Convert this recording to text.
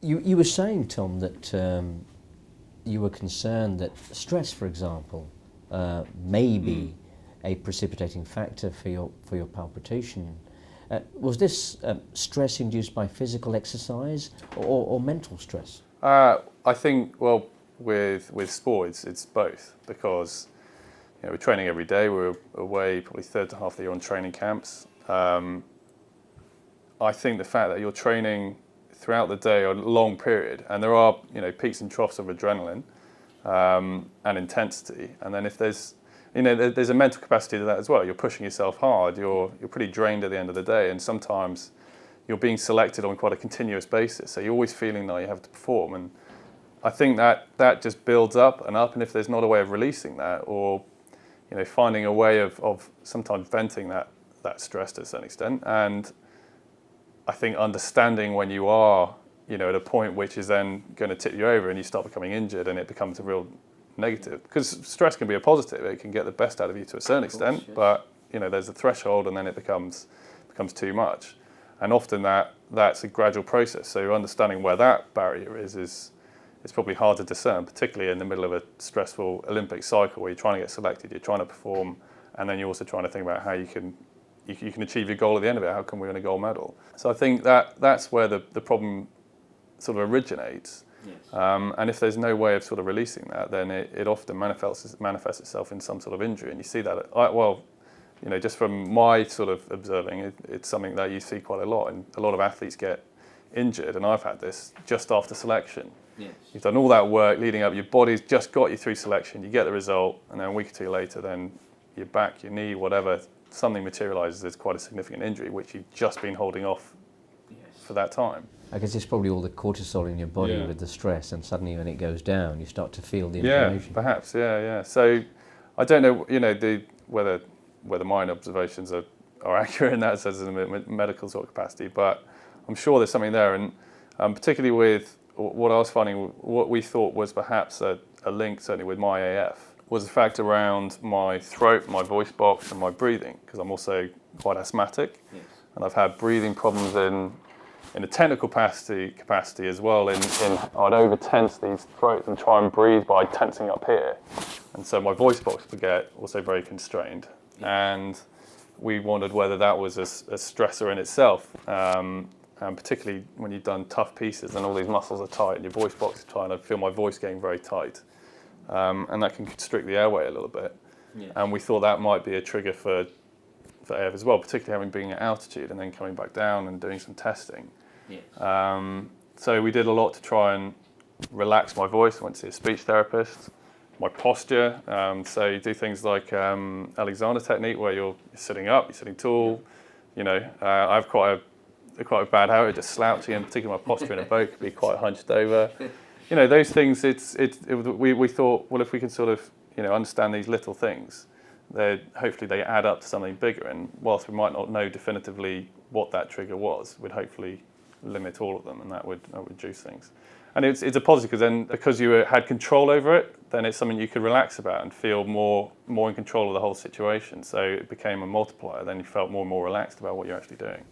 You were saying, Tom, that you were concerned that stress, for example, may be a precipitating factor for your palpitation. Was this stress induced by physical exercise or mental stress? I think, well, with sports, it's both, because we're training every day. We're away probably third to half the year on training camps. I think the fact that you're training throughout the day or a long period, and there are peaks and troughs of adrenaline and intensity, and then if there's there's a mental capacity to that as well. You're pushing yourself hard. You're pretty drained at the end of the day, and sometimes you're being selected on quite a continuous basis. So you're always feeling like you have to perform, and I think that just builds up, and if there's not a way of releasing that, or finding a way of sometimes venting that stress to a certain extent, and I think understanding when you are at a point which is then going to tip you over and you start becoming injured and it becomes a real negative, because stress can be a positive. It can get the best out of you to a certain extent, yes. But there's a threshold, and then it becomes too much, and often that's a gradual process. So understanding where that barrier is probably hard to discern, particularly in the middle of a stressful Olympic cycle where you're trying to get selected, you're trying to perform, and then you're also trying to think about how you can achieve your goal at the end of it. How can we win a gold medal? So I think that's where the problem sort of originates. Yes. And if there's no way of sort of releasing that, then it often manifests itself in some sort of injury. And you see that, just from my sort of observing, it's something that you see quite a lot. And a lot of athletes get injured, and I've had this just after selection. Yes. You've done all that work leading up, your body's just got you through selection, you get the result, and then a week or two later, then your back, your knee, whatever, something materialises as quite a significant injury, which you've just been holding off for that time. I guess it's probably all the cortisol in your body with the stress, and suddenly when it goes down, you start to feel the inflammation. Yeah, perhaps, yeah. So I don't know, whether my observations are accurate in that sense in a medical sort of capacity, but I'm sure there's something there, and particularly with what I was finding, what we thought was perhaps a link, certainly with my AF, was the fact around my throat, my voice box, and my breathing, because I'm also quite asthmatic, yes. And I've had breathing problems in a technical capacity as well. I'd over tense these throats and try and breathe by tensing up here, and so my voice box would get also very constrained. And we wondered whether that was a stressor in itself, and particularly when you've done tough pieces and all these muscles are tight and your voice box is tight, and I feel my voice getting very tight, and that can constrict the airway a little bit. Yes. And we thought that might be a trigger for AF as well, particularly having been at altitude and then coming back down and doing some testing. Yes. So we did a lot to try and relax my voice. I went to see a speech therapist. My posture, so you do things like Alexander technique, where you're sitting up, you're sitting tall. I have quite a bad habit, just slouching, and particularly my posture in a boat could be quite hunched over. Those things. We thought, well, if we can sort of understand these little things, hopefully they add up to something bigger. And whilst we might not know definitively what that trigger was, we'd hopefully limit all of them, and that would reduce things. And it's a positive, because then, because you had control over it, then it's something you could relax about and feel more in control of the whole situation. So it became a multiplier. Then you felt more and more relaxed about what you're actually doing.